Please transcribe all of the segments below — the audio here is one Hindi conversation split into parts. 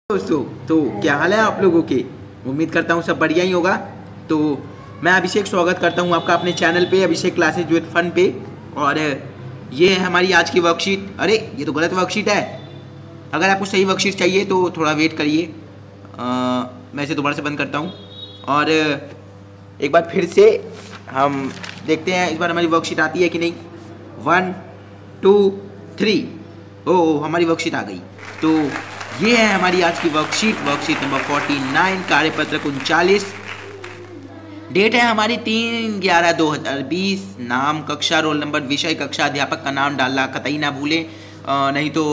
दोस्तों, तो क्या हाल है आप लोगों के। उम्मीद करता हूँ सब बढ़िया ही होगा। तो मैं अभिषेक स्वागत करता हूँ आपका अपने चैनल पे, अभिषेक क्लासेज विद फन पे। और ये है हमारी आज की वर्कशीट। अरे ये तो गलत वर्कशीट है। अगर आपको सही वर्कशीट चाहिए तो थोड़ा वेट करिए। मैं इसे दोबारा से बंद करता हूँ और एक बार फिर से हम देखते हैं इस बार हमारी वर्कशीट आती है कि नहीं। 1 2 3। ओह, हमारी वर्कशीट आ गई। तो ये है हमारी आज की वर्कशीट नंबर 49, कार्यपत्रक 39। डेट है हमारी 3/11/2020। नाम, कक्षा, रोल नंबर, विषय, कक्षा, अध्यापक का नाम डालना कतई ना भूलें, नहीं तो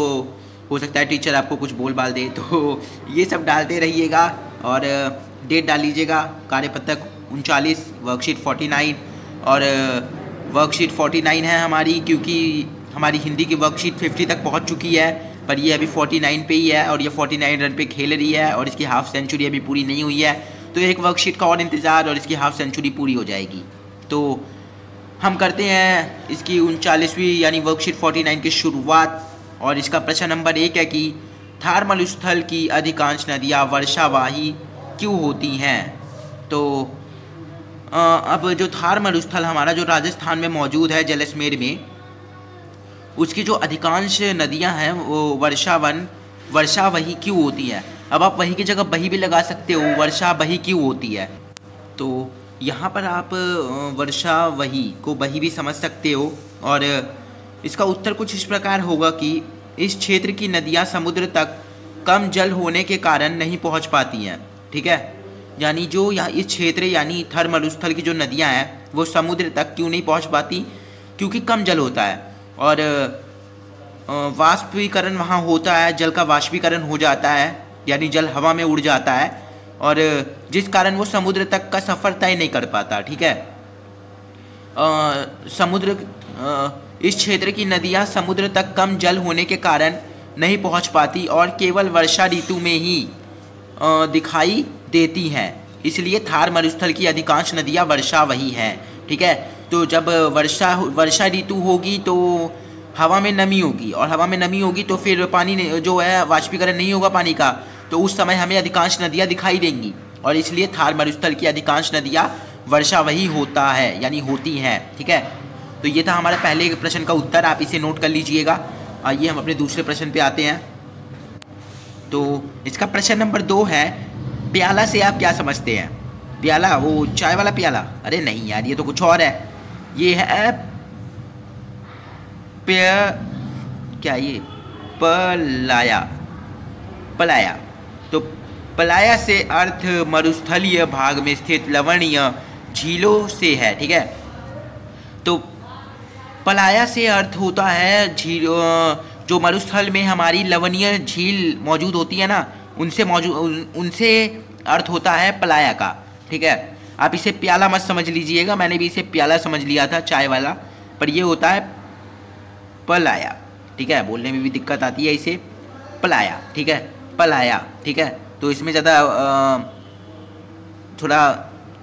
हो सकता है टीचर आपको कुछ बोल बाल दे। तो ये सब डालते रहिएगा और डेट डाल लीजिएगा। कार्यपत्रक 39, वर्कशीट 49। और वर्कशीट 49 है हमारी, क्योंकि हमारी हिंदी की वर्कशीट 50 तक पहुंच चुकी है, पर ये अभी 49 पे ही है और ये 49 रन पे खेल रही है और इसकी हाफ सेंचुरी अभी पूरी नहीं हुई है। तो एक वर्कशीट का और इंतज़ार और इसकी हाफ सेंचुरी पूरी हो जाएगी। तो हम करते हैं इसकी 39वीं यानी वर्कशीट 49 की शुरुआत। और इसका प्रश्न नंबर 1 है कि थार मरुस्थल की अधिकांश नदियाँ वर्षावाही क्यों होती हैं। तो अब जो थार मरुस्थल हमारा जो राजस्थान में मौजूद है, जैसलमेर में, उसकी जो अधिकांश नदियां हैं वो वर्षावही क्यों होती है। अब आप वही की जगह बही भी लगा सकते हो, वर्षावही क्यों होती है। तो यहाँ पर आप वर्षावही को बही भी समझ सकते हो और इसका उत्तर कुछ इस प्रकार होगा कि इस क्षेत्र की नदियाँ समुद्र तक कम जल होने के कारण नहीं पहुँच पाती हैं। ठीक है, यानी जो यहाँ इस क्षेत्र यानी थर मरुस्थल की जो नदियाँ हैं वो समुद्र तक क्यों नहीं पहुँच पाती, क्योंकि कम जल होता है और वाष्पीकरण वहाँ होता है, जल का वाष्पीकरण हो जाता है, यानी जल हवा में उड़ जाता है और जिस कारण वो समुद्र तक का सफ़र तय नहीं कर पाता। ठीक है, इस क्षेत्र की नदियाँ समुद्र तक कम जल होने के कारण नहीं पहुँच पाती और केवल वर्षा ऋतु में ही दिखाई देती हैं। इसलिए थार मरुस्थल की अधिकांश नदियाँ वर्षावही हैं। ठीक है, तो जब वर्षा ऋतु होगी तो हवा में नमी होगी और हवा में नमी होगी तो फिर पानी जो है वाष्पीकरण नहीं होगा पानी का, तो उस समय हमें अधिकांश नदियाँ दिखाई देंगी और इसलिए थार मरुस्थल की अधिकांश नदियाँ वर्षावही होता है यानी होती हैं। ठीक है, तो ये था हमारा पहले प्रश्न का उत्तर, आप इसे नोट कर लीजिएगा। आइए हम अपने दूसरे प्रश्न पे आते हैं। तो इसका प्रश्न नंबर 2 है, प्याला से आप क्या समझते हैं। प्याला, वो चाय वाला प्याला? अरे नहीं यार, ये तो कुछ और है। ये है क्या ये पलाया। तो पलाया से अर्थ मरुस्थलीय भाग में स्थित लवणीय झीलों से है। ठीक है, तो पलाया से अर्थ होता है झीलों, जो मरुस्थल में हमारी लवणीय झील मौजूद होती है ना, उनसे अर्थ होता है पलाया का। ठीक है, आप इसे प्याला मत समझ लीजिएगा, मैंने भी इसे प्याला समझ लिया था, चाय वाला, पर ये होता है पलाया। ठीक है, बोलने में भी दिक्कत आती है इसे, पलाया। ठीक है, पलाया। ठीक है, तो इसमें ज़्यादा थोड़ा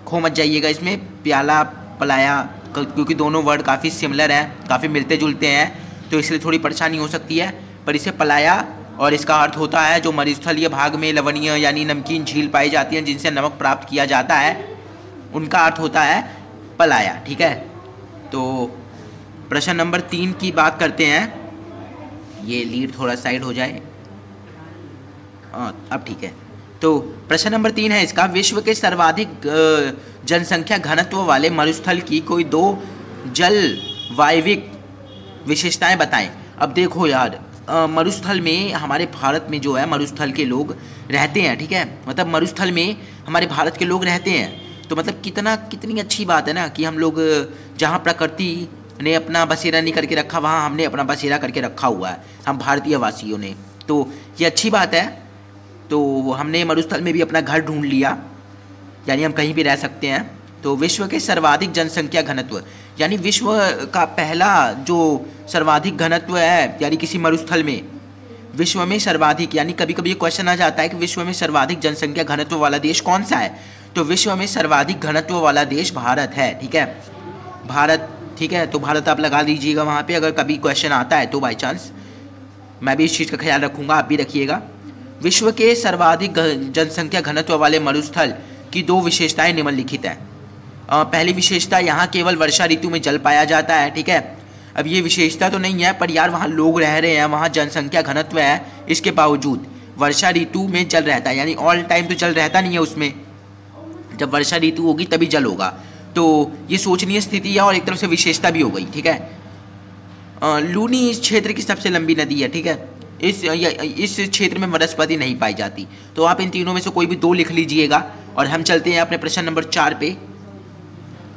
खो मत जाइएगा इसमें, प्याला पलाया, क्योंकि दोनों वर्ड काफ़ी सिमिलर हैं, काफ़ी मिलते जुलते हैं, तो इसलिए थोड़ी परेशानी हो सकती है। पर इसे पलाया और इसका अर्थ होता है जो मरुस्थलीय भाग में लवणीय यानी नमकीन झील पाई जाती हैं जिनसे नमक प्राप्त किया जाता है, उनका अर्थ होता है पलाया। ठीक है, तो प्रश्न नंबर 3 की बात करते हैं। ये लीड थोड़ा साइड हो जाए, अब ठीक है। तो प्रश्न नंबर 3 है इसका, विश्व के सर्वाधिक जनसंख्या घनत्व वाले मरुस्थल की कोई 2 जलवायविक विशेषताएं बताएं। अब देखो यार, मरुस्थल में हमारे भारत में जो है मरुस्थल के लोग रहते हैं। ठीक है, मतलब मरुस्थल में हमारे भारत के लोग रहते हैं, तो मतलब कितनी अच्छी बात है ना कि हम लोग जहाँ प्रकृति ने अपना बसेरा नहीं करके रखा, वहाँ हमने अपना बसेरा करके रखा हुआ है, हम भारतीय वासियों ने। तो ये अच्छी बात है। तो हमने मरुस्थल में भी अपना घर ढूंढ लिया, यानी हम कहीं भी रह सकते हैं। तो विश्व के सर्वाधिक जनसंख्या घनत्व, यानी विश्व का पहला जो सर्वाधिक घनत्व है, यानी किसी मरुस्थल में विश्व में सर्वाधिक, यानी कभी कभी ये क्वेश्चन आ जाता है कि विश्व में सर्वाधिक जनसंख्या घनत्व वाला देश कौन सा है, तो विश्व में सर्वाधिक घनत्व वाला देश भारत है। ठीक है, भारत। ठीक है, तो भारत आप लगा लीजिएगा वहाँ पे, अगर कभी क्वेश्चन आता है तो बाई चांस। मैं भी इस चीज़ का ख्याल रखूँगा, आप भी रखिएगा। विश्व के सर्वाधिक जनसंख्या घनत्व वाले मरुस्थल की 2 विशेषताएं निम्नलिखित हैं। पहली विशेषता, यहाँ केवल वर्षा ऋतु में जल पाया जाता है। ठीक है, अब ये विशेषता तो नहीं है, पर यार वहाँ लोग रह रहे हैं, वहाँ जनसंख्या घनत्व है, इसके बावजूद वर्षा ऋतु में जल रहता है। यानी ऑल टाइम तो जल रहता नहीं है उसमें, जब वर्षा ऋतु होगी तभी जल होगा। तो ये सोचनीय स्थिति है और एक तरफ से विशेषता भी हो गई। ठीक है, लूनी इस क्षेत्र की सबसे लंबी नदी है। ठीक है, इस क्षेत्र में वनस्पति नहीं पाई जाती। तो आप इन तीनों में से कोई भी 2 लिख लीजिएगा और हम चलते हैं अपने प्रश्न नंबर 4 पे।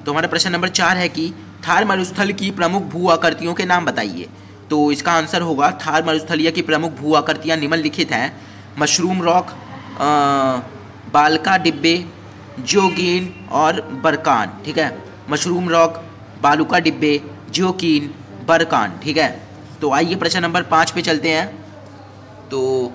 तो हमारा प्रश्न नंबर 4 है कि थार मरुस्थल की प्रमुख भू आकृतियों के नाम बताइए। तो इसका आंसर होगा थार मरुस्थलीय की प्रमुख भू आकृतियाँ निम्नलिखित हैं। मशरूम रॉक, बालका डिब्बे, जियोगीन और बरकान। ठीक है, मशरूम रॉक, बालुका डिब्बे, जियोकीन, बरकान। ठीक है, तो आइए प्रश्न नंबर 5 पे चलते हैं। तो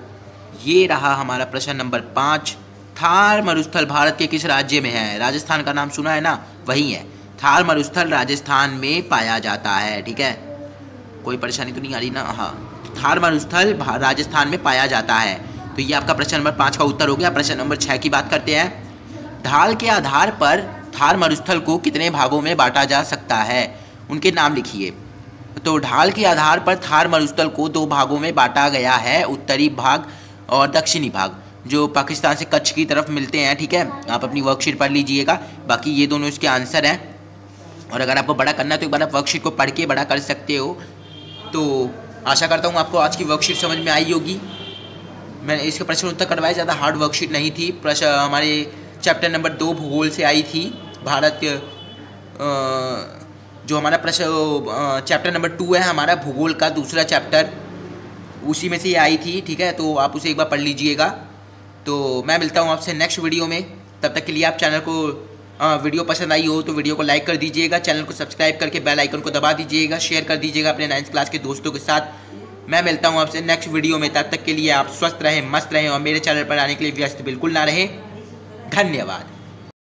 ये रहा हमारा प्रश्न नंबर 5। थार मरुस्थल भारत के किस राज्य में है? राजस्थान का नाम सुना है ना, वही है। थार मरुस्थल राजस्थान में पाया जाता है। ठीक है, कोई परेशानी तो नहीं आ रही ना? हाँ, थार मरुस्थल राजस्थान में पाया जाता है। तो ये आपका प्रश्न नंबर 5 का उत्तर हो गया। प्रश्न नंबर 6 की बात करते हैं। ढाल के आधार पर थार मरुस्थल को कितने भागों में बांटा जा सकता है? उनके नाम लिखिए। तो ढाल के आधार पर थार मरुस्थल को 2 भागों में बांटा गया है, उत्तरी भाग और दक्षिणी भाग, जो पाकिस्तान से कच्छ की तरफ मिलते हैं। ठीक है, आप अपनी वर्कशीट पढ़ लीजिएगा, बाकी ये दोनों इसके आंसर हैं। और अगर आपको बड़ा करना है तो एक बार आप वर्कशीट को पढ़ के बड़ा कर सकते हो। तो आशा करता हूँ आपको आज की वर्कशीट समझ में आई होगी। मैंने इसके प्रश्न उत्तर करवाए, ज़्यादा हार्ड वर्कशीट नहीं थी। प्रश्न हमारे चैप्टर नंबर 2 भूगोल से आई थी। भारत जो हमारा प्रश्न चैप्टर नंबर 2 है हमारा भूगोल का दूसरा चैप्टर, उसी में से ये आई थी। ठीक है, तो आप उसे एक बार पढ़ लीजिएगा। तो मैं मिलता हूँ आपसे नेक्स्ट वीडियो में। तब तक के लिए आप चैनल को वीडियो पसंद आई हो तो वीडियो को लाइक कर दीजिएगा, चैनल को सब्सक्राइब करके बेल आइकन को दबा दीजिएगा, शेयर कर दीजिएगा अपने 9th क्लास के दोस्तों के साथ। मैं मिलता हूँ आपसे नेक्स्ट वीडियो में। तब तक के लिए आप स्वस्थ रहें, मस्त रहें और मेरे चैनल पर आने के लिए व्यस्त बिल्कुल ना रहें। धन्यवाद।